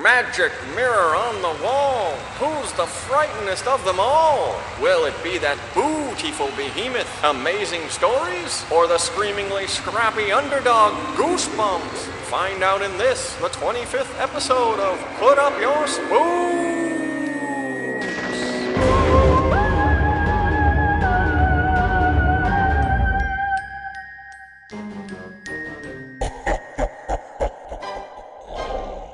Magic mirror on the wall, who's the frightenedest of them all? Will it be that bootiful behemoth, Amazing Stories, or the screamingly scrappy underdog, Goosebumps? Find out in this, the 25th episode of Put Up Your Spooks!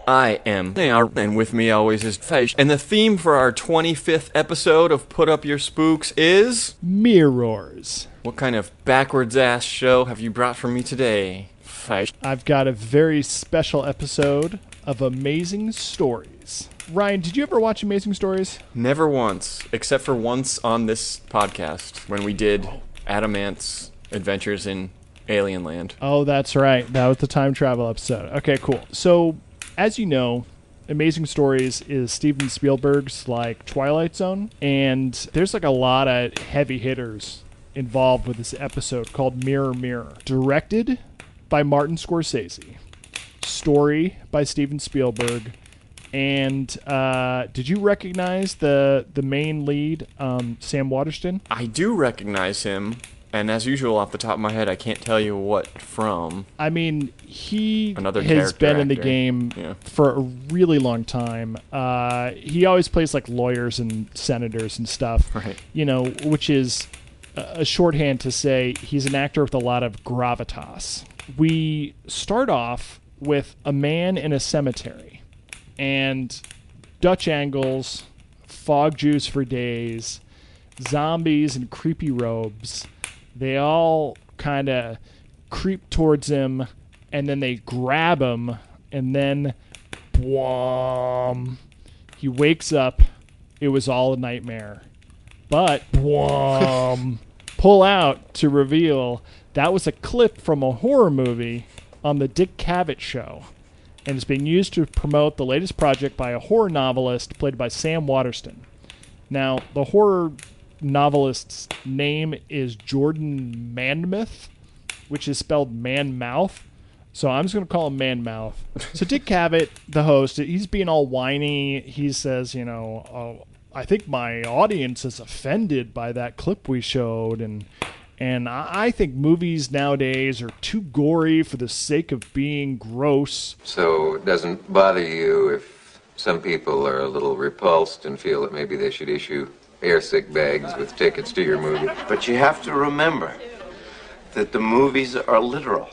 I am there, and with me always is Fish. And the theme for our 25th episode of Put Up Your Spooks is... mirrors. What kind of backwards-ass show have you brought for me today, Fish? I've got a very special episode of Amazing Stories. Ryan, did you ever watch Amazing Stories? Never once, except for once on this podcast, when we did Adamant's Adventures in Alien Land. Oh, that's right. That was the time travel episode. Okay, cool. So... as you know, Amazing Stories is Steven Spielberg's like Twilight Zone, and there's like a lot of heavy hitters involved with this episode called Mirror Mirror. Directed by Martin Scorsese, story by Steven Spielberg, and did you recognize the main lead, Sam Waterston? I do recognize him. And as usual, off the top of my head, I can't tell you what from. I mean, he Another has been in the actor. game for a really long time. He always plays like lawyers and senators and stuff, right? You know, which is a shorthand to say he's an actor with a lot of gravitas. We start off with a man in a cemetery and Dutch angles, fog juice for days, zombies in creepy robes. They all kind of creep towards him, and then they grab him, and then, boom, he wakes up. It was all a nightmare. But, boom, pull out to reveal that was a clip from a horror movie on the Dick Cavett Show, and it's being used to promote the latest project by a horror novelist played by Sam Waterston. Now, the horror novelist's name is Jordan Manmouth, which is spelled man-mouth. So I'm just going to call him man-mouth. So Dick Cavett, the host, he's being all whiny. He says, you know, oh, I think my audience is offended by that clip we showed. And I think movies nowadays are too gory for the sake of being gross. So it doesn't bother you if some people are a little repulsed and feel that maybe they should issue airsick bags with tickets to your movie? But you have to remember that the movies are literal.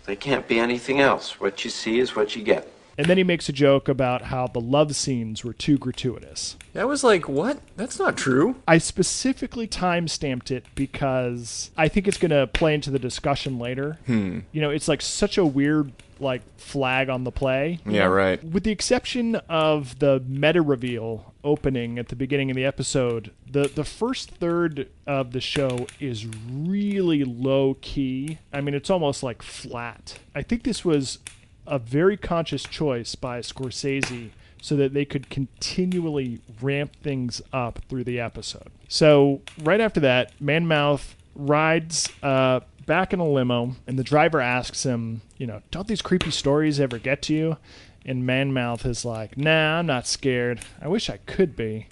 They can't be anything else. What you see is what you get. And then he makes a joke about how the love scenes were too gratuitous. I was like, what? That's not true. I specifically time-stamped it because I think it's going to play into the discussion later. You know, it's like such a weird like flag on the play. Yeah, right. With the exception of the meta reveal opening at the beginning of the episode, the first third of the show is really low key. I mean, it's almost like flat. I think this was a very conscious choice by Scorsese so that they could continually ramp things up through the episode. So right after that, Man-Mouth rides back in a limo, and the driver asks him, you know, don't these creepy stories ever get to you? And Man-Mouth is like, nah, I'm not scared. I wish I could be.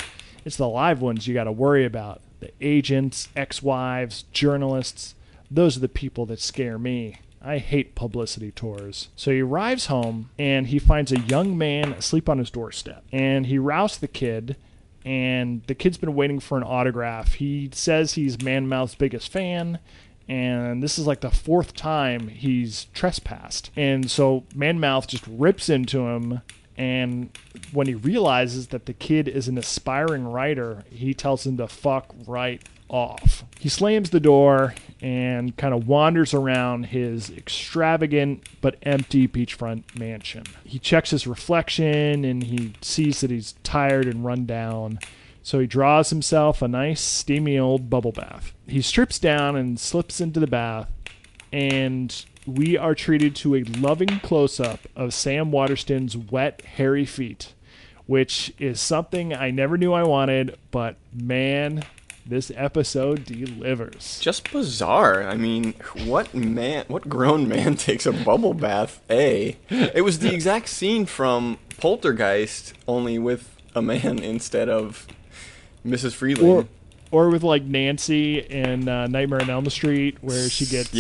It's the live ones you got to worry about. The agents, ex-wives, journalists. Those are the people that scare me. I hate publicity tours. So he arrives home, and he finds a young man asleep on his doorstep. And he rouses the kid, and the kid's been waiting for an autograph. He says he's Man-Mouth's biggest fan, and this is like the fourth time he's trespassed. And so Man-Mouth just rips into him, and when he realizes that the kid is an aspiring writer, he tells him to fuck right off. He slams the door and kind of wanders around his extravagant but empty beachfront mansion. He checks his reflection, and he sees that he's tired and run down. So he draws himself a nice, steamy old bubble bath. He strips down and slips into the bath, and we are treated to a loving close-up of Sam Waterston's wet, hairy feet, which is something I never knew I wanted, but man, this episode delivers. Just bizarre. I mean, what grown man takes a bubble bath? It was the exact scene from Poltergeist, only with a man instead of Mrs. Freeling. Or with like Nancy in Nightmare on Elm Street, where she gets in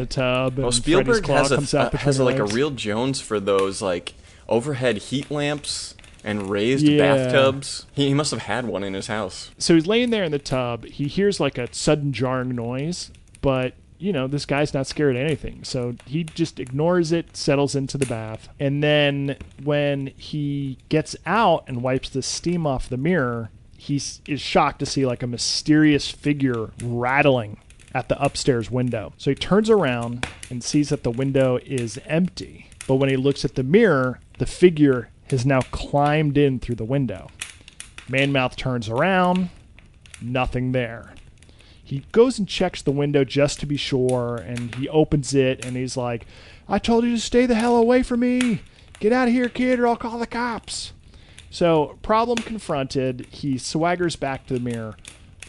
the tub. And Spielberg comes out has like a real Jones for those like overhead heat lamps and raised bathtubs. He must have had one in his house. So he's laying there in the tub. He hears like a sudden jarring noise, but this guy's not scared of anything. So he just ignores it, settles into the bath. And then when he gets out and wipes the steam off the mirror, he is shocked to see like a mysterious figure rattling at the upstairs window. So he turns around and sees that the window is empty. But when he looks at the mirror, the figure has now climbed in through the window. Man-mouth turns around, nothing there. He goes and checks the window just to be sure, and he opens it, and he's like, I told you to stay the hell away from me. Get out of here, kid, or I'll call the cops. So, problem confronted, he swaggers back to the mirror,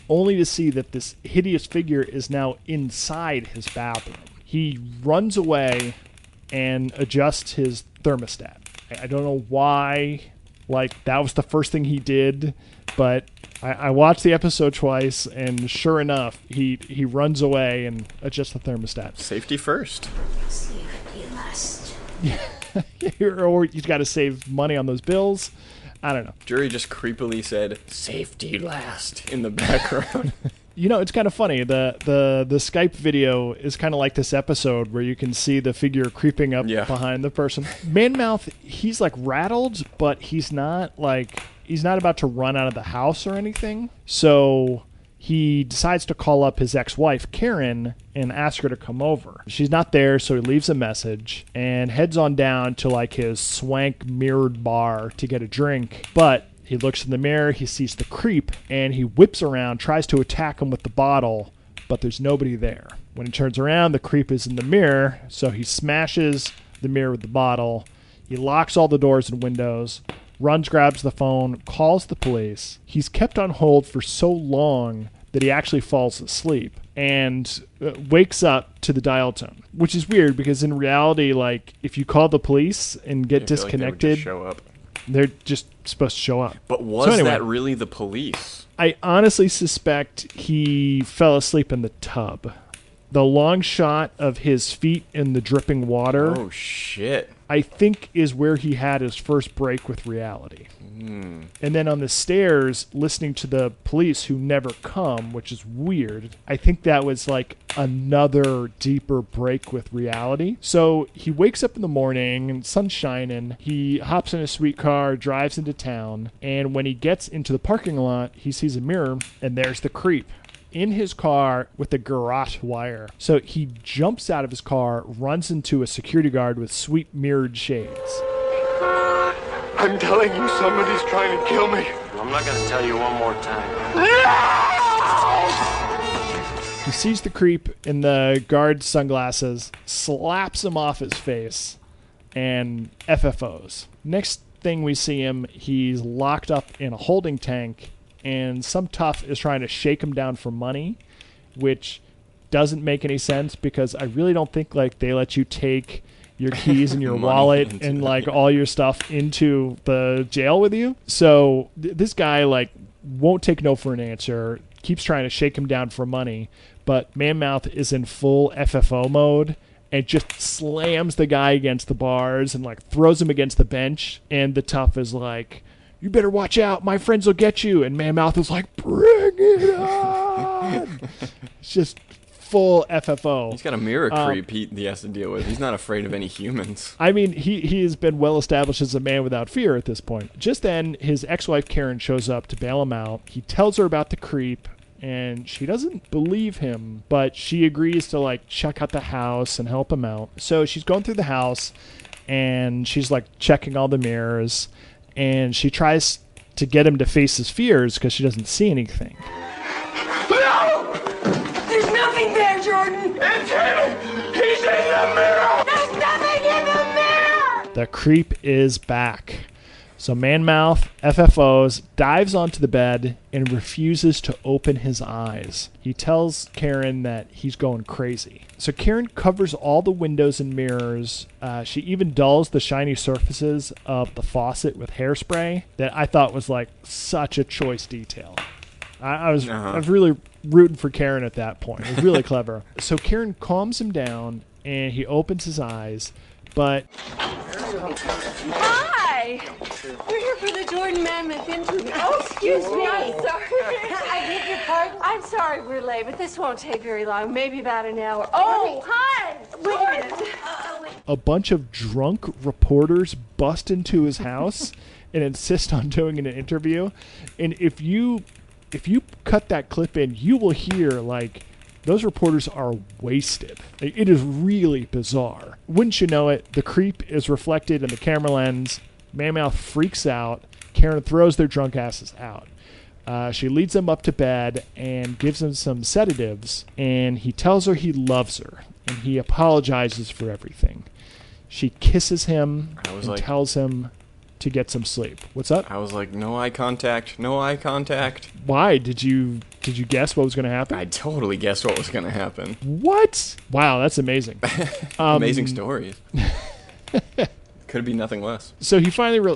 only to see that this hideous figure is now inside his bathroom. He runs away and adjusts his thermostat. I don't know why, that was the first thing he did, but I watched the episode twice, and sure enough, he runs away and adjusts the thermostat. Safety first. Safety last. Or he's got to save money on those bills. I don't know. Jury just creepily said, safety last, in the background. It's kind of funny. The Skype video is kind of like this episode where you can see the figure creeping up behind the person. Man-mouth, he's like rattled, but he's not about to run out of the house or anything. So he decides to call up his ex-wife, Karen, and ask her to come over. She's not there, so he leaves a message and heads on down to like his swank mirrored bar to get a drink. But he looks in the mirror, he sees the creep, and he whips around, tries to attack him with the bottle, but there's nobody there. When he turns around, the creep is in the mirror, so he smashes the mirror with the bottle. He locks all the doors and windows, runs, grabs the phone, calls the police. He's kept on hold for so long that he actually falls asleep and wakes up to the dial tone, which is weird because in reality, if you call the police and get disconnected, they would just show up. They're just supposed to show up. But was that really the police? I honestly suspect he fell asleep in the tub. The long shot of his feet in the dripping water, oh shit, I think is where he had his first break with reality. And then on the stairs, listening to the police who never come, which is weird. I think that was like another deeper break with reality. So he wakes up in the morning and sun's shining. He hops in a sweet car, drives into town. And when he gets into the parking lot, he sees a mirror and there's the creep in his car with a garrote wire. So he jumps out of his car, runs into a security guard with sweet mirrored shades. I'm telling you, somebody's trying to kill me. I'm not going to tell you one more time. He sees the creep in the guard's sunglasses, slaps him off his face, and FFOs. Next thing we see him, he's locked up in a holding tank, and some tough is trying to shake him down for money, which doesn't make any sense because I really don't think they let you take your keys and your wallet and all your stuff into the jail with you. So this guy won't take no for an answer, keeps trying to shake him down for money, but Man-mouth is in full FFO mode and just slams the guy against the bars and throws him against the bench, and the tough is like, you better watch out, my friends will get you, and Man-mouth is like, bring it on. It's just full FFO. He's got a mirror creep he has to deal with. He's not afraid of any humans. I mean, he has been well established as a man without fear at this point. Just then, his ex-wife Karen shows up to bail him out. He tells her about the creep, and she doesn't believe him, but she agrees to check out the house and help him out. So she's going through the house, and she's checking all the mirrors, and she tries to get him to face his fears because she doesn't see anything. No! There's nothing there, Jordan. It's him! He's in the mirror! There's nothing in the mirror. The creep is back. So Man-Mouth, FFOs, dives onto the bed and refuses to open his eyes. He tells Karen that he's going crazy. So Karen covers all the windows and mirrors. She even dulls the shiny surfaces of the faucet with hairspray that I thought was like such a choice detail. I was really rooting for Karen at that point. It was really clever. So Karen calms him down and he opens his eyes, but... Hi! We're here for the Jordan Mammoth interview. Oh, excuse me. I'm sorry. I beg your pardon? I'm sorry we're late, but this won't take very long. Maybe about an hour. Oh, hi! Wait a minute. A bunch of drunk reporters bust into his house and insist on doing an interview. And if you cut that clip in, you will hear, like, those reporters are wasted. It is really bizarre. Wouldn't you know it, the creep is reflected in the camera lens. Man-Mouth freaks out. Karen throws their drunk asses out. She leads them up to bed and gives them some sedatives, and he tells her he loves her, and he apologizes for everything. She kisses him and tells him to get some sleep. What's up? I was like, no eye contact, no eye contact. Why? Did you guess what was going to happen? I totally guessed what was going to happen. What? Wow, that's amazing. Amazing stories. Could be nothing less. So he finally,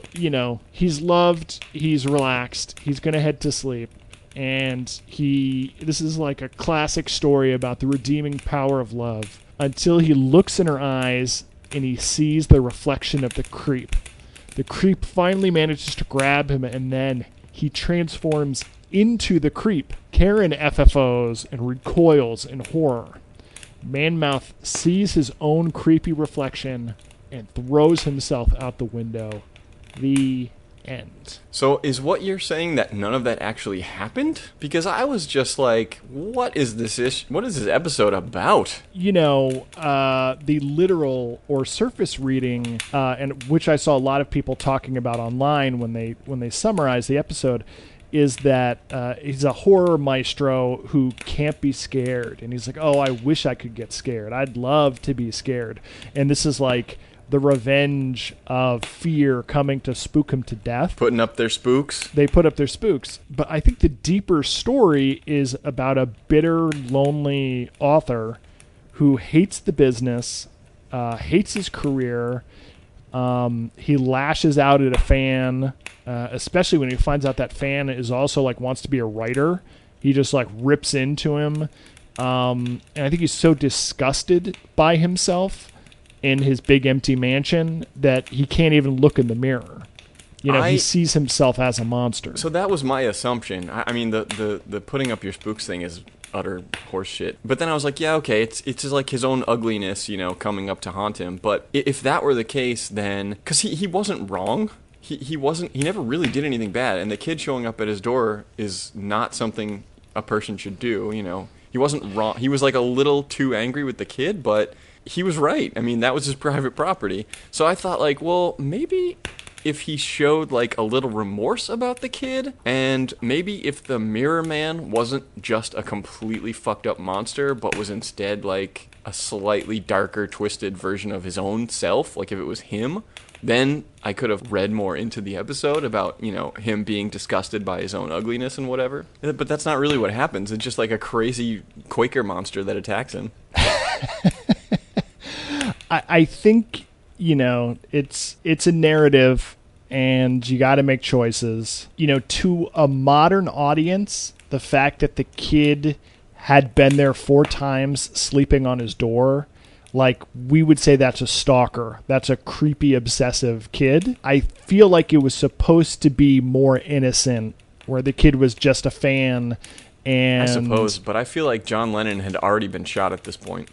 he's loved, he's relaxed, he's going to head to sleep, and this is like a classic story about the redeeming power of love, until he looks in her eyes and he sees the reflection of the creep. The creep finally manages to grab him, and then he transforms into the creep. Karen FFOs and recoils in horror. Man-Mouth sees his own creepy reflection and throws himself out the window. The end. So is what you're saying that none of that actually happened? Because I was just like, what is this episode about? The literal or surface reading, and which I saw a lot of people talking about online when they summarize the episode, is that he's a horror maestro who can't be scared. And he's like, oh, I wish I could get scared. I'd love to be scared. And this is like the revenge of fear coming to spook him to death. Putting up their spooks. They put up their spooks. But I think the deeper story is about a bitter, lonely author who hates the business, hates his career. He lashes out at a fan, especially when he finds out that fan is also wants to be a writer. He just rips into him. And I think he's so disgusted by himself in his big empty mansion that he can't even look in the mirror. He sees himself as a monster. So that was my assumption. I mean, the putting up your spooks thing is utter horseshit. But then I was like, yeah, okay, it's just like his own ugliness, coming up to haunt him. But if that were the case, then because he wasn't wrong. He never really did anything bad, and the kid showing up at his door is not something a person should do. He wasn't wrong. He was a little too angry with the kid, but he was right. I mean, that was his private property. So I thought, well, maybe if he showed, a little remorse about the kid, and maybe if the Mirror Man wasn't just a completely fucked up monster, but was instead, a slightly darker, twisted version of his own self, if it was him, then I could have read more into the episode about, him being disgusted by his own ugliness and whatever. But that's not really what happens. It's just a crazy Quaker monster that attacks him. I think, it's a narrative and you got to make choices. To a modern audience, the fact that the kid had been there 4 times sleeping on his door, we would say that's a stalker. That's a creepy, obsessive kid. I feel like it was supposed to be more innocent, where the kid was just a fan. And I suppose, but I feel like John Lennon had already been shot at this point.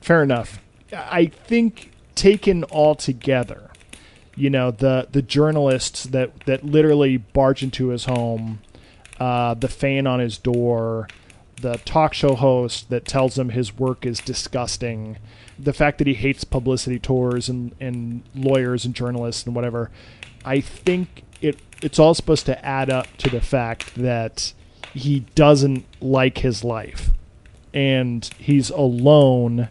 Fair enough. I think taken all together, the journalists that literally barge into his home, the fan on his door, the talk show host that tells him his work is disgusting, the fact that he hates publicity tours and lawyers and journalists and whatever, I think it's all supposed to add up to the fact that he doesn't like his life. And he's alone,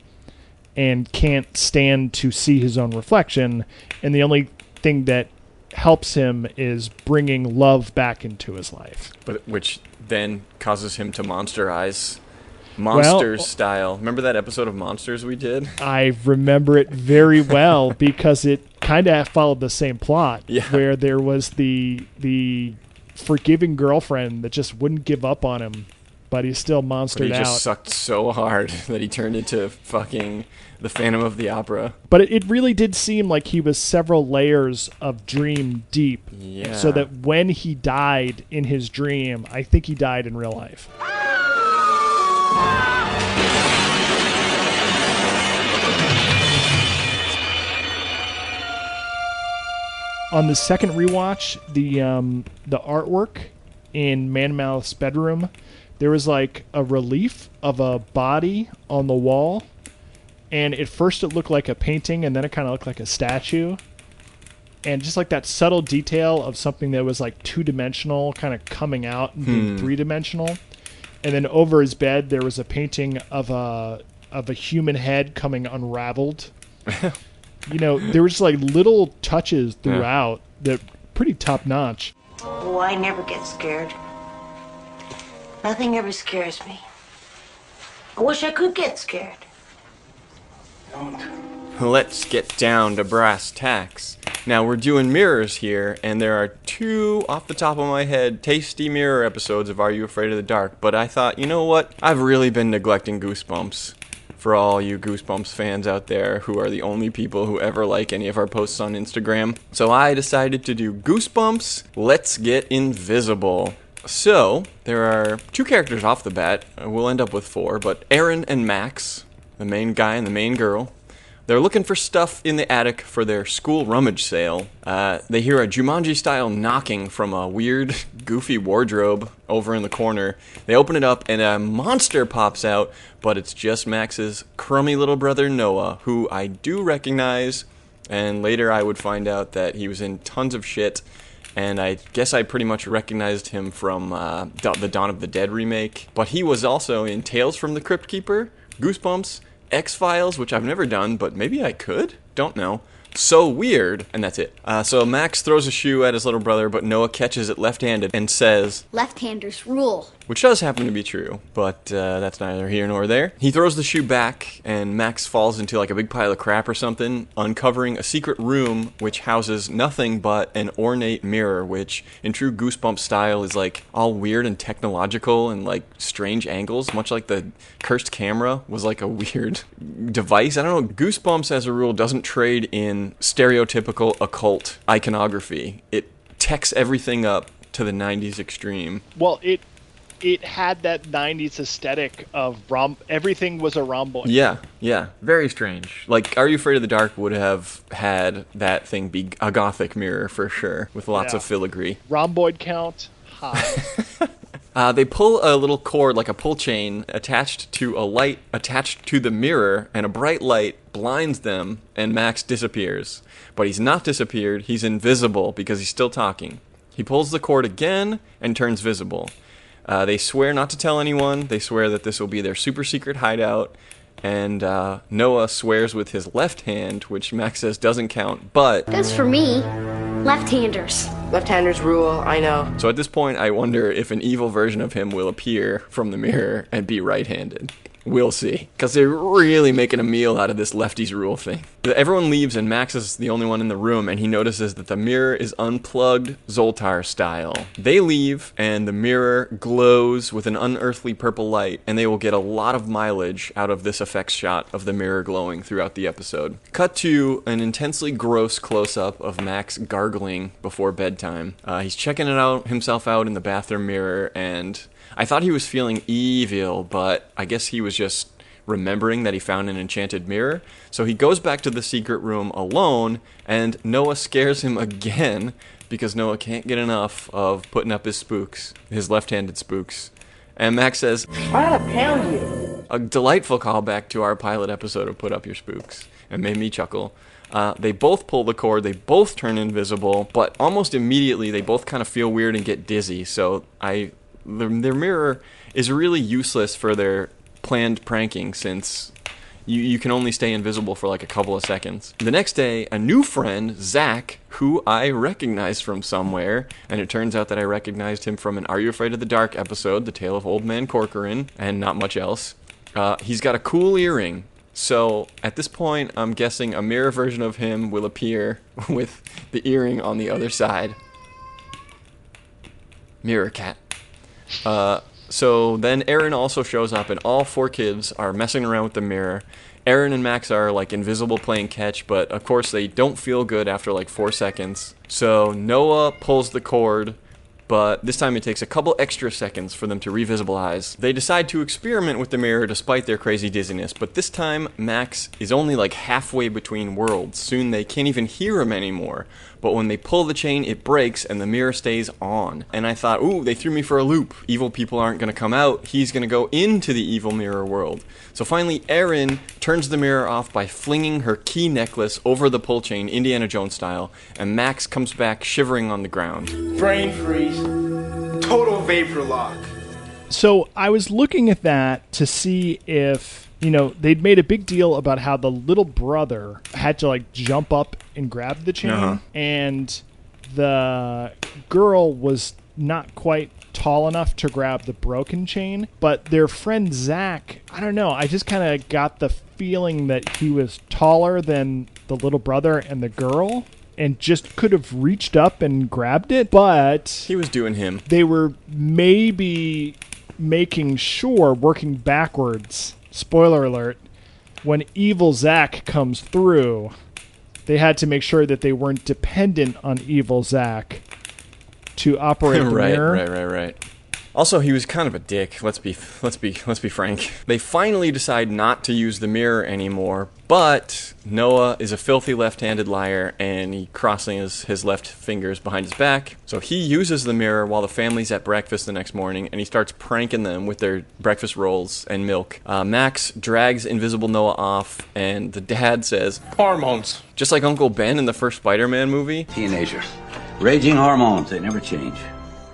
and can't stand to see his own reflection, and the only thing that helps him is bringing love back into his life. But which then causes him to monsterize. Monsters style. Remember that episode of Monsters we did? I remember it very well because it kind of followed the same plot, where there was the forgiving girlfriend that just wouldn't give up on him, but he still monstered out. He just sucked so hard that he turned into fucking the Phantom of the Opera. But it really did seem like he was several layers of dream deep. Yeah. So that when he died in his dream, I think he died in real life. On the second rewatch, the artwork in Man-Mouth's bedroom, there was like a relief of a body on the wall, and at first it looked like a painting, and then it kind of looked like a statue. And just like that subtle detail of something that was like two-dimensional kind of coming out and being three-dimensional. And then over his bed there was a painting of a human head coming unraveled. You know, there were just like little touches throughout that pretty top-notch. Oh, I never get scared. Nothing ever scares me. I wish I could get scared. Let's get down to brass tacks. Now, we're doing mirrors here, and there are 2, off the top of my head, tasty mirror episodes of Are You Afraid of the Dark? But I thought, you know what? I've really been neglecting Goosebumps. For all you Goosebumps fans out there who are the only people who ever like any of our posts on Instagram. So I decided to do Goosebumps, Let's Get Invisible. So, there are 2 characters off the bat. We'll end up with 4, but Aaron and Max, the main guy and the main girl, they're looking for stuff in the attic for their school rummage sale. They hear a Jumanji-style knocking from a weird, goofy wardrobe over in the corner. They open it up, and a monster pops out, but it's just Max's crummy little brother Noah, who I do recognize, and later I would find out that he was in tons of shit, and I guess I pretty much recognized him from the Dawn of the Dead remake. But he was also in Tales from the Crypt Keeper, Goosebumps, X-Files, which I've never done, but maybe I could? Don't know. So weird. And that's it. So Max throws a shoe at his little brother, but Noah catches it left-handed and says, "Left-handers rule." Which does happen to be true, but that's neither here nor there. He throws the shoe back, and Max falls into like a big pile of crap or something, uncovering a secret room which houses nothing but an ornate mirror, which in true Goosebumps style is like all weird and technological and like strange angles, much like the cursed camera was like a weird device. I don't know, Goosebumps as a rule doesn't trade in stereotypical occult iconography. It techs everything up to the 90s extreme. Well, it had that 90s aesthetic of everything was a rhomboid. Yeah. Very strange. Like, Are You Afraid of the Dark would have had that thing be a gothic mirror for sure, with lots of filigree. Rhomboid count, high. They pull a little cord, like a pull chain, attached to a light attached to the mirror, and a bright light blinds them, and Max disappears. But he's not disappeared, he's invisible because he's still talking. He pulls the cord again and turns visible. They swear not to tell anyone. They swear that this will be their super secret hideout. And Noah swears with his left hand, which Max says doesn't count, but... As for me, left-handers. Left-handers rule, I know. So at this point, I wonder if an evil version of him will appear from the mirror and be right-handed. We'll see. Because they're really making a meal out of this Lefties rule thing. Everyone leaves and Max is the only one in the room, and he notices that the mirror is unplugged Zoltar style. They leave and the mirror glows with an unearthly purple light, and they will get a lot of mileage out of this effects shot of the mirror glowing throughout the episode. Cut to an intensely gross close-up of Max gargling before bedtime. He's checking himself out in the bathroom mirror, and I thought he was feeling evil, but I guess he was just remembering that he found an enchanted mirror. So he goes back to the secret room alone, and Noah scares him again because Noah can't get enough of putting up his spooks, his left-handed spooks. And Max says, "I ought to pound you." A delightful callback to our pilot episode of Put Up Your Spooks. It made me chuckle. They both pull the cord, they both turn invisible, but almost immediately they both kind of feel weird and get dizzy. So their mirror is really useless for their planned pranking, since you can only stay invisible for like a couple of seconds. The next day, a new friend, Zach, who I recognized from somewhere, and it turns out that I recognized him from an Are You Afraid of the Dark episode, The Tale of Old Man Corcoran, and not much else. He's got a cool earring. So at this point, I'm guessing a mirror version of him will appear with the earring on the other side. Mirror cat. So then Aaron also shows up, and all 4 kids are messing around with the mirror. Aaron and Max are like invisible playing catch, but of course they don't feel good after like 4 seconds. So Noah pulls the cord, but this time it takes a couple extra seconds for them to revisibilize. They decide to experiment with the mirror despite their crazy dizziness, but this time Max is only like halfway between worlds. Soon they can't even hear him anymore. But when they pull the chain, it breaks and the mirror stays on. And I thought, ooh, they threw me for a loop. Evil people aren't going to come out. He's going to go into the evil mirror world. So finally, Erin turns the mirror off by flinging her key necklace over the pull chain, Indiana Jones style, and Max comes back shivering on the ground. Brain freeze. Total vapor lock. So I was looking at that to see if, they'd made a big deal about how the little brother had to like jump up and grab the chain, and the girl was not quite tall enough to grab the broken chain, but their friend Zach, I don't know, I just kind of got the feeling that he was taller than the little brother and the girl, and just could have reached up and grabbed it, but he was doing him. They were maybe making sure, working backwards, spoiler alert, when evil Zach comes through, they had to make sure that they weren't dependent on evil Zach to operate the mirror. Right. Also, he was kind of a dick. Let's be frank. They finally decide not to use the mirror anymore, but Noah is a filthy left-handed liar, and he crossing his left fingers behind his back. So he uses the mirror while the family's at breakfast the next morning, and he starts pranking them with their breakfast rolls and milk. Max drags invisible Noah off, and the dad says, "Hormones." Just like Uncle Ben in the first Spider-Man movie. Teenager. Raging hormones, they never change.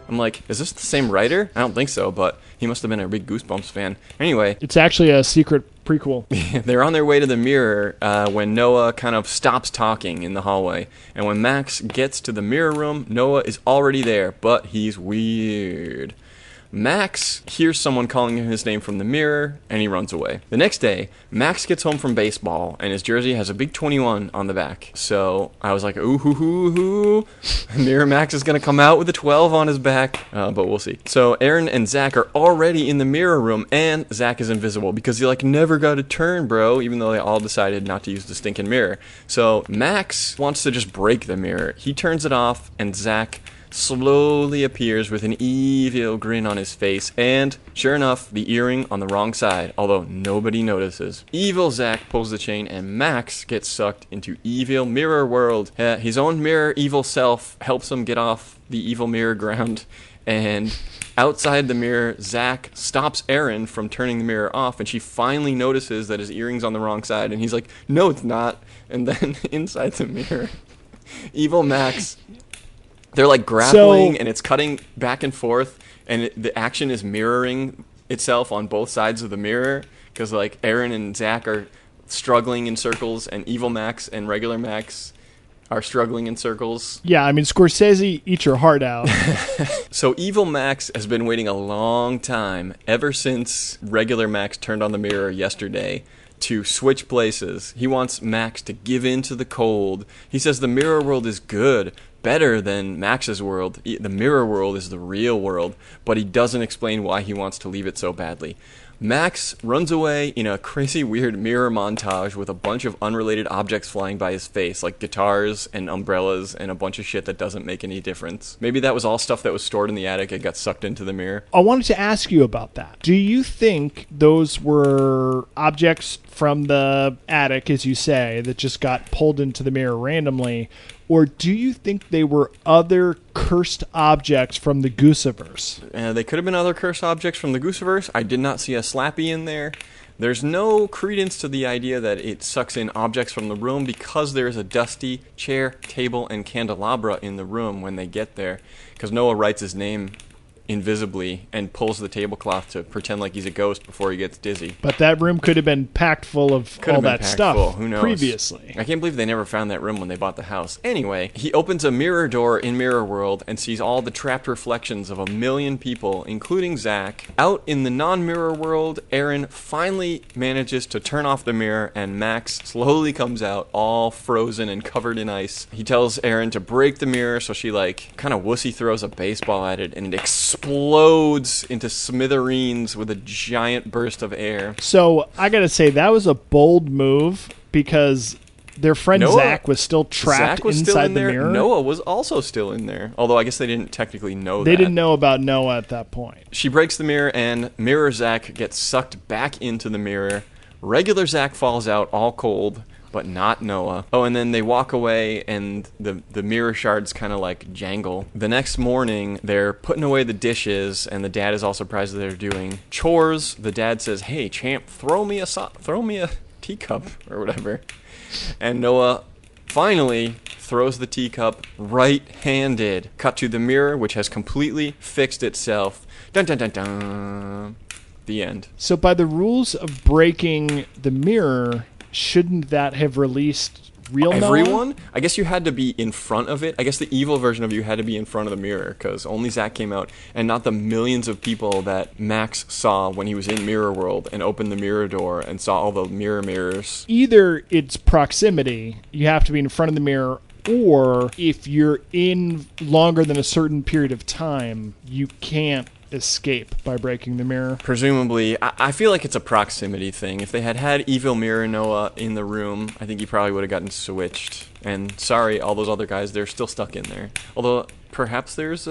I'm like, is this the same writer? I don't think so, but he must have been a big Goosebumps fan. Anyway. It's actually a secret prequel. They're on their way to the mirror when Noah kind of stops talking in the hallway. And when Max gets to the mirror room, Noah is already there, but he's weird. Max hears someone calling him his name from the mirror, and he runs away. The next day, Max gets home from baseball, and his jersey has a big 21 on the back. So I was like, ooh, hoo, hoo, hoo. Mirror Max is going to come out with a 12 on his back, but we'll see. So Aaron and Zach are already in the mirror room, and Zach is invisible because he never got a turn, bro, even though they all decided not to use the stinking mirror. So Max wants to just break the mirror. He turns it off, and Zach slowly appears with an evil grin on his face, and sure enough, the earring on the wrong side, although nobody notices. Evil Zach pulls the chain, and Max gets sucked into evil mirror world. His own mirror evil self helps him get off the evil mirror ground, and outside the mirror, Zach stops Erin from turning the mirror off, and she finally notices that his earring's on the wrong side, and he's like, no, it's not. And then inside the mirror, evil Max, they're grappling, and it's cutting back and forth, and the action is mirroring itself on both sides of the mirror, because Aaron and Zach are struggling in circles, and evil Max and regular Max are struggling in circles. Yeah, I mean, Scorsese, eat your heart out. So evil Max has been waiting a long time, ever since regular Max turned on the mirror yesterday, to switch places. He wants Max to give in to the cold. He says the mirror world is good, better than Max's world. The mirror world is the real world, but he doesn't explain why he wants to leave it so badly. Max runs away in a crazy weird mirror montage with a bunch of unrelated objects flying by his face, like guitars and umbrellas and a bunch of shit that doesn't make any difference. Maybe that was all stuff that was stored in the attic and got sucked into the mirror. I wanted to ask you about that. Do you think those were objects from the attic, as you say, that just got pulled into the mirror randomly? Or do you think they were other cursed objects from the Goosiverse? They could have been other cursed objects from the Goosiverse. I did not see a Slappy in there. There's no credence to the idea that it sucks in objects from the room because there's a dusty chair, table, and candelabra in the room when they get there. Because Noah writes his name invisibly and pulls the tablecloth to pretend like he's a ghost before he gets dizzy. But that room could have been packed full of all that stuff Who knows? Previously. I can't believe they never found that room when they bought the house. Anyway, he opens a mirror door in Mirror World and sees all the trapped reflections of 1 million people, including Zach. Out in the non-mirror world, Aaron finally manages to turn off the mirror, and Max slowly comes out, all frozen and covered in ice. He tells Aaron to break the mirror, so she, like, kind of wussy throws a baseball at it, and it explodes into smithereens with a giant burst of air. So, I gotta say, that was a bold move, because their friend Zach was still trapped inside the mirror. Noah was also still in there, although I guess they didn't technically know that. They didn't know about Noah at that point. She breaks the mirror, and Mirror Zach gets sucked back into the mirror. Regular Zach falls out all cold, but not Noah. Oh, and then they walk away, and the mirror shards kind of like jangle. The next morning, they're putting away the dishes, and the dad is all surprised that they're doing chores. The dad says, "Hey, champ, throw me a teacup," or whatever. And Noah finally throws the teacup right-handed. Cut to the mirror, which has completely fixed itself. Dun dun dun dun. The end. So by the rules of breaking the mirror, shouldn't that have released real everyone? Noah? I guess you had to be in front of it. I guess the evil version of you had to be in front of the mirror, because only Zach came out, and not the millions of people that Max saw when he was in Mirror World and opened the mirror door and saw all the mirrors. Either it's proximity, you have to be in front of the mirror, or if you're in longer than a certain period of time, you can't escape by breaking the mirror. Presumably, I feel like it's a proximity thing. If they had evil Mirror Noah in the room, I think he probably would have gotten switched. And sorry, all those other guys, they're still stuck in there. Although, perhaps there's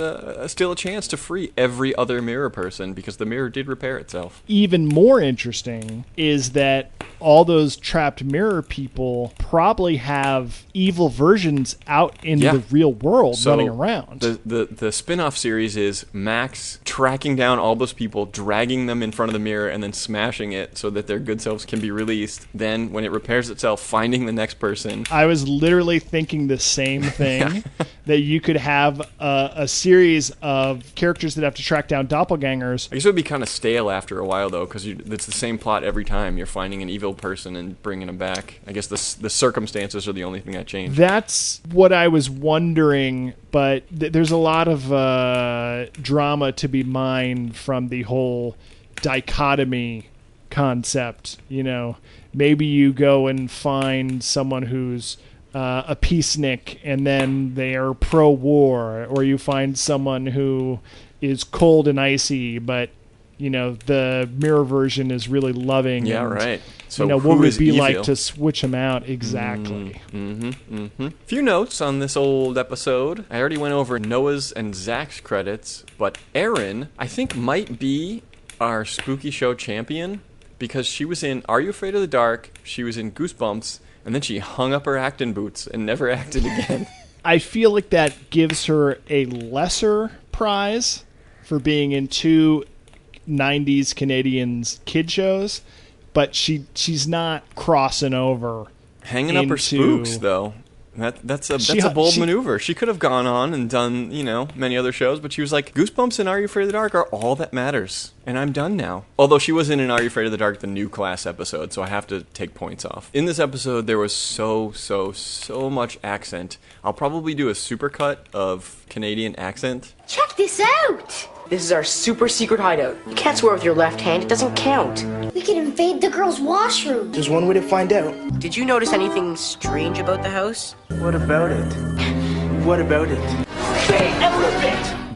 still a chance to free every other mirror person, because the mirror did repair itself. Even more interesting is that all those trapped mirror people probably have evil versions out in the real world running around. The spin-off series is Max tracking down all those people, dragging them in front of the mirror, and then smashing it so that their good selves can be released. Then, when it repairs itself, finding the next person. I was literally thinking the same thing, that you could have a series of characters that have to track down doppelgangers. I guess it would be kind of stale after a while, though, because it's the same plot every time. You're finding an evil person and bringing them back. I guess the circumstances are the only thing that change. That's what I was wondering, but there's a lot of drama to be mined from the whole dichotomy concept. You know, maybe you go and find someone who's a peacenik, and then they are pro-war, or you find someone who is cold and icy, but you know the mirror version is really loving. Yeah, and, right. So you know, who what would is it be evil? like to switch them out exactly? Few notes on this old episode. I already went over Noah's and Zach's credits, but Erin, I think, might be our spooky show champion, because she was in Are You Afraid of the Dark? She was in Goosebumps. And then she hung up her acting boots and never acted again. I feel like that gives her a lesser prize for being in 2 90s Canadians kid shows, but she's not crossing over. Hanging up her spooks, though. That's a bold maneuver. She could have gone on and done, many other shows, but she was like, Goosebumps and Are You Afraid of the Dark are all that matters, and I'm done now. Although she was in an Are You Afraid of the Dark, the new class episode, so I have to take points off. In this episode, there was so much accent. I'll probably do a supercut of Canadian accent. Check this out! This is our super secret hideout. You can't swear with your left hand. It doesn't count. We can invade the girls' washroom. There's one way to find out. Did you notice anything strange about the house? What about it? What about it?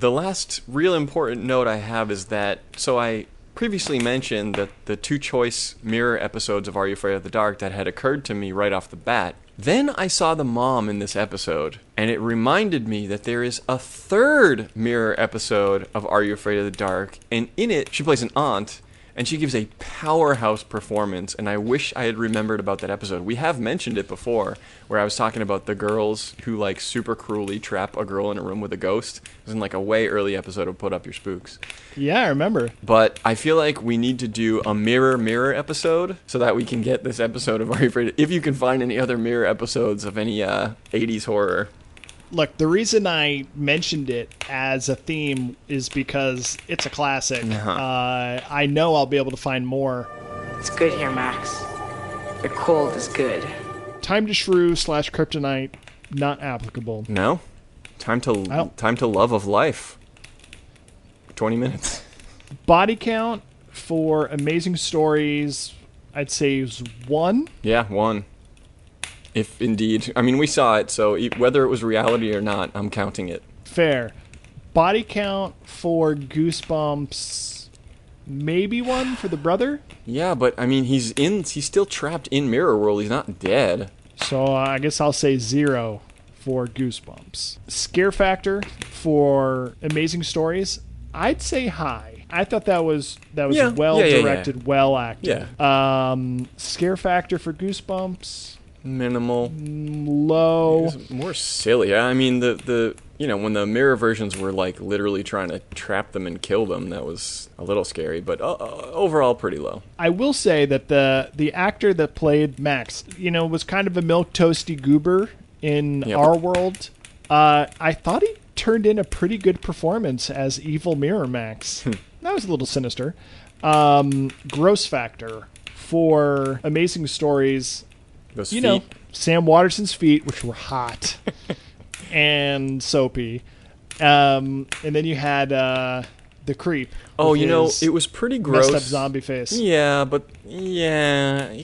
The last real important note I have is that, so I previously mentioned that the 2 choice mirror episodes of Are You Afraid of the Dark that had occurred to me right off the bat. Then I saw the mom in this episode, and it reminded me that there is a 3rd mirror episode of Are You Afraid of the Dark, and in it, she plays an aunt, and she gives a powerhouse performance, and I wish I had remembered about that episode. We have mentioned it before, where I was talking about the girls who, super cruelly trap a girl in a room with a ghost. It was in, a way early episode of Put Up Your Spooks. Yeah, I remember. But I feel like we need to do a mirror episode so that we can get this episode of Are You Afraid? If you can find any other mirror episodes of any 80s horror. Look, the reason I mentioned it as a theme is because it's a classic. I know I'll be able to find more. It's good here, Max. The cold is good. Time to Shrew / Kryptonite, not applicable. No? Time to Love of Life. 20 minutes. Body count for Amazing Stories, I'd say is 1. Yeah, 1. If indeed. I mean, we saw it, so whether it was reality or not, I'm counting it. Fair. Body count for Goosebumps, maybe 1 for the brother? Yeah, but I mean, he's still trapped in Mirror World. He's not dead. So I guess I'll say 0 for Goosebumps. Scare factor for Amazing Stories, I'd say high. I thought that was well directed, well acted. Yeah. Scare factor for Goosebumps, minimal. Low. It was more silly. I mean, the when the mirror versions were like literally trying to trap them and kill them, that was a little scary, but overall pretty low. I will say that the actor that played Max, was kind of a milk toasty goober in our world. I thought he turned in a pretty good performance as evil Mirror Max. That was a little sinister. Gross factor for Amazing Stories. Those feet. Sam Waterston's feet, which were hot and soapy. And then you had the creep. Oh, it was pretty gross. Messed up zombie face. Yeah,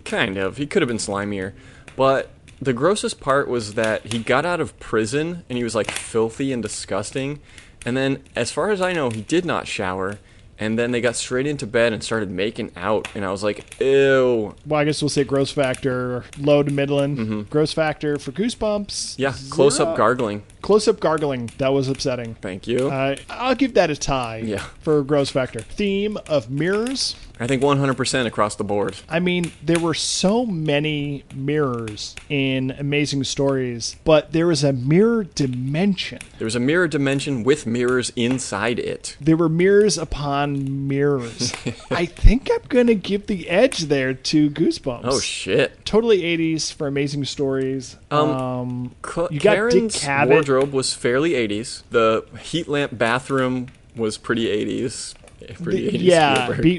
kind of. He could have been slimier. But the grossest part was that he got out of prison and he was like filthy and disgusting. And then, as far as I know, he did not shower. And then they got straight into bed and started making out. And I was like, ew. Well, I guess we'll say gross factor, low to middling. Mm-hmm. Gross factor for Goosebumps. Yeah, close-up gargling. Close-up gargling. That was upsetting. Thank you. I'll give that a tie for gross factor. Theme of mirrors. I think 100% across the board. I mean, there were so many mirrors in Amazing Stories, but there was a mirror dimension. There was a mirror dimension with mirrors inside it. There were mirrors upon mirrors. I think I'm going to give the edge there to Goosebumps. Oh, shit. Totally 80s for Amazing Stories. You got Karen's Dick Cavett. Wardrobe was fairly 80s. The heat lamp bathroom was pretty 80s.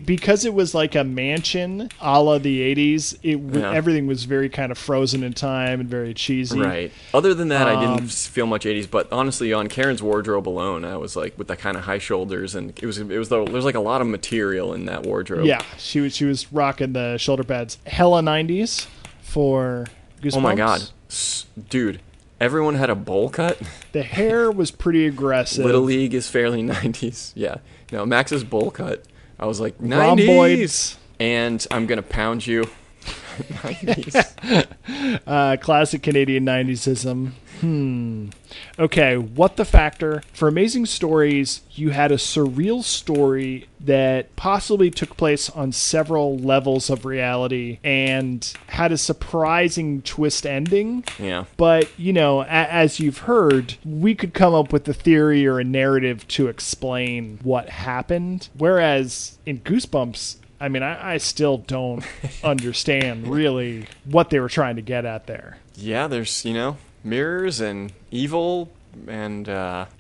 Because it was like a mansion a la the 80s, everything was very kind of frozen in time and very cheesy. Right. Other than that, I didn't feel much 80s, but honestly, on Karen's wardrobe alone, I was like, with the kind of high shoulders, and there was like a lot of material in that wardrobe. Yeah, she was rocking the shoulder pads. Hella 90s for Goosebumps. Oh my god. Dude. Everyone had a bowl cut. The hair was pretty aggressive. Little League is fairly 90s. Yeah. No, Max's bowl cut. I was like, 90s. Rhomboids. And I'm going to pound you. 90s. Classic Canadian 90s-ism. Okay, what the factor? For Amazing Stories, you had a surreal story that possibly took place on several levels of reality and had a surprising twist ending. Yeah. But, as you've heard, we could come up with a theory or a narrative to explain what happened. Whereas in Goosebumps, I mean, I still don't understand really what they were trying to get at there. Yeah, there's, mirrors and evil and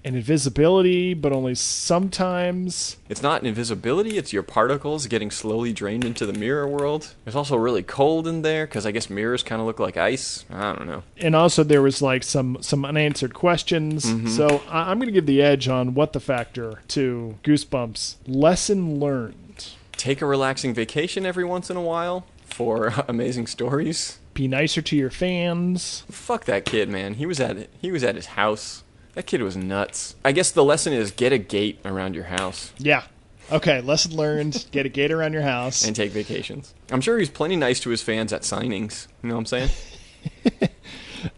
invisibility, but only sometimes. It's not invisibility, it's your particles getting slowly drained into the mirror world. There's also really cold in there because I guess mirrors kind of look like ice. I don't know. And also there was like some unanswered questions. Mm-hmm. So I'm going to give the edge on what the factor to Goosebumps. Lesson learned. Take a relaxing vacation every once in a while for Amazing Stories. Be nicer to your fans. Fuck that kid, man. He was at his house. That kid was nuts. I guess the lesson is get a gate around your house. Yeah. Okay, lesson learned. Get a gate around your house. And take vacations. I'm sure he's plenty nice to his fans at signings. You know what I'm saying?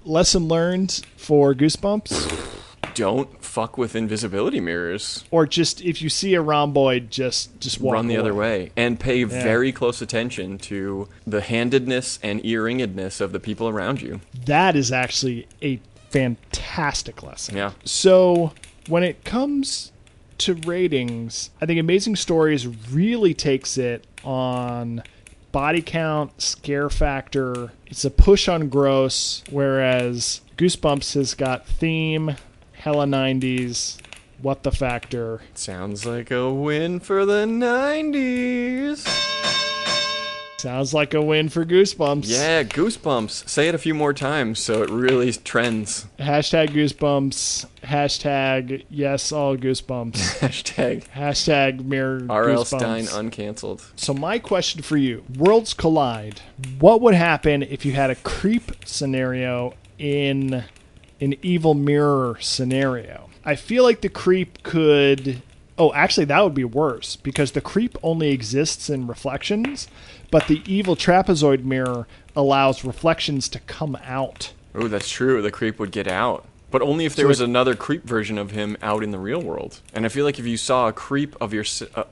Lesson learned for Goosebumps. Don't fuck with invisibility mirrors. Or just, if you see a rhomboid, just walk Run the other way. And pay very close attention to the handedness and earringedness of the people around you. That is actually a fantastic lesson. Yeah. So, when it comes to ratings, I think Amazing Stories really takes it on body count, scare factor. It's a push on gross, whereas Goosebumps has got theme, hella 90s, what the factor. Sounds like a win for the 90s. Sounds like a win for Goosebumps. Yeah, Goosebumps. Say it a few more times so it really trends. Hashtag Goosebumps. Hashtag yes, all Goosebumps. Hashtag mirror R.L. Goosebumps. Stein uncanceled. So my question for you, worlds collide. What would happen if you had a creep scenario in an evil mirror scenario? I feel like the creep could... Oh, actually, that would be worse, because the creep only exists in reflections, but the evil trapezoid mirror allows reflections to come out. Oh, that's true. The creep would get out. But only if there was another creep version of him out in the real world. And I feel like if you saw a creep of your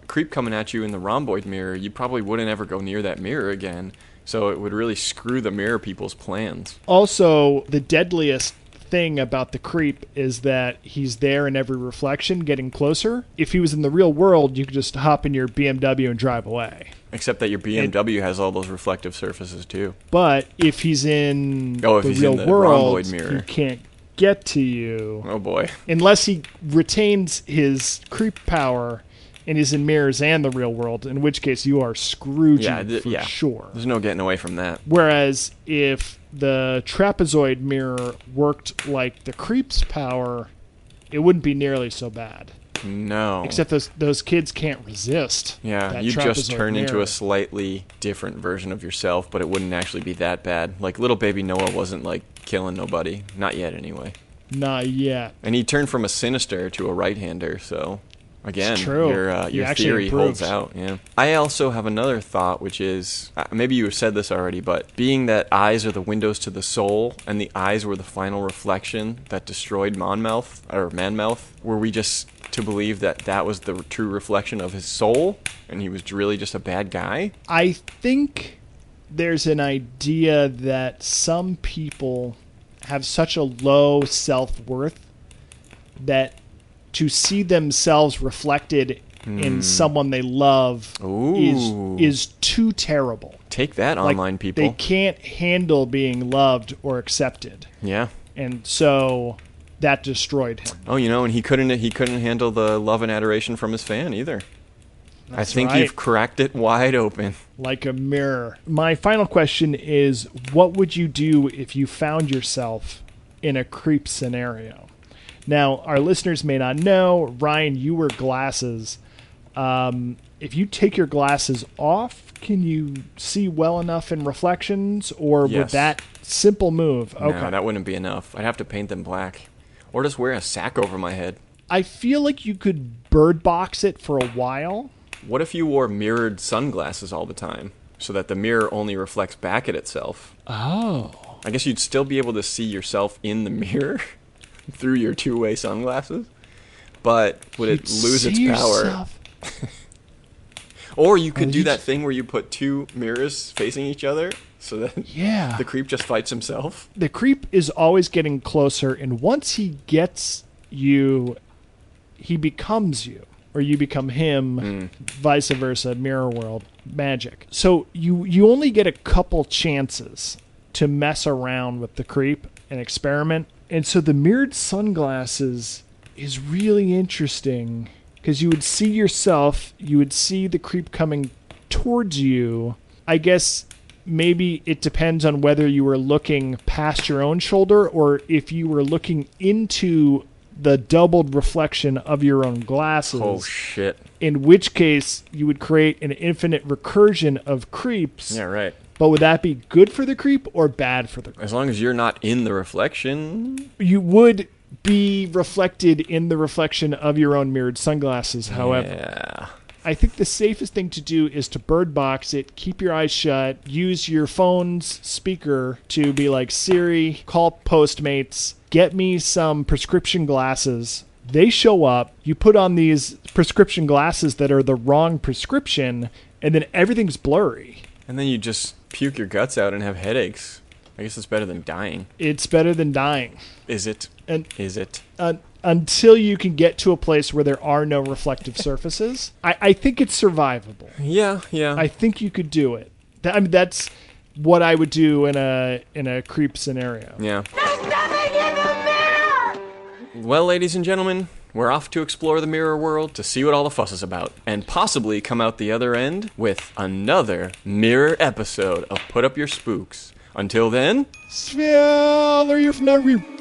creep coming at you in the rhomboid mirror, you probably wouldn't ever go near that mirror again. So it would really screw the mirror people's plans. Also, the deadliest thing about the creep is that he's there in every reflection, getting closer. If he was in the real world, you could just hop in your BMW and drive away. Except that your BMW has all those reflective surfaces too. But if he's in the real world, he can't get to you. Oh boy. Unless he retains his creep power and is in mirrors and the real world, in which case you are screwed for sure. There's no getting away from that. Whereas if the trapezoid mirror worked like the creep's power, it wouldn't be nearly so bad. No. Except those kids can't resist. Yeah, you just turn into a slightly different version of yourself, but it wouldn't actually be that bad. Like, little baby Noah wasn't, like, killing nobody. Not yet, anyway. Not yet. And he turned from a sinister to a right-hander, so... Again, it's true. Your theory holds out. Yeah. I also have another thought, which is, maybe you have said this already, but being that eyes are the windows to the soul, and the eyes were the final reflection that destroyed Manmouth, were we just to believe that that was the true reflection of his soul, and he was really just a bad guy? I think there's an idea that some people have such a low self-worth that to see themselves reflected in someone they love is too terrible. Take that, online people. They can't handle being loved or accepted. Yeah. And so that destroyed him. Oh, and he couldn't handle the love and adoration from his fan either. I think you've cracked it wide open. Like a mirror. My final question is, what would you do if you found yourself in a creep scenario? Now, our listeners may not know, Ryan, you wear glasses. If you take your glasses off, can you see well enough in reflections, or would that simple move? Okay. No, that wouldn't be enough. I'd have to paint them black, or just wear a sack over my head. I feel like you could bird box it for a while. What if you wore mirrored sunglasses all the time, so that the mirror only reflects back at itself? Oh. I guess you'd still be able to see yourself in the mirror through your two-way sunglasses, but would it lose its power? Or you could do that thing where you put two mirrors facing each other so that the creep just fights himself. The creep is always getting closer, and once he gets you, he becomes you, or you become him, vice versa, mirror world, magic. So you only get a couple chances to mess around with the creep and experiment. And so the mirrored sunglasses is really interesting because you would see yourself, you would see the creep coming towards you. I guess maybe it depends on whether you were looking past your own shoulder or if you were looking into the doubled reflection of your own glasses. Oh, shit. In which case, you would create an infinite recursion of creeps. Yeah, right. But would that be good for the creep or bad for the creep? As long as you're not in the reflection. You would be reflected in the reflection of your own mirrored sunglasses, however. Yeah. I think the safest thing to do is to bird box it, keep your eyes shut, use your phone's speaker to be like, Siri, call Postmates, get me some prescription glasses. They show up, you put on these prescription glasses that are the wrong prescription, and then everything's blurry. And then you just puke your guts out and have headaches. I guess it's better than dying. It's better than dying. Is it? Is it? Until you can get to a place where there are no reflective surfaces. I think it's survivable. Yeah. I think you could do it. That's what I would do in a creep scenario. Yeah. There's nothing Well, ladies and gentlemen, we're off to explore the mirror world to see what all the fuss is about, and possibly come out the other end with another mirror episode of Put Up Your Spooks. Until then... Svellerjufnarvi.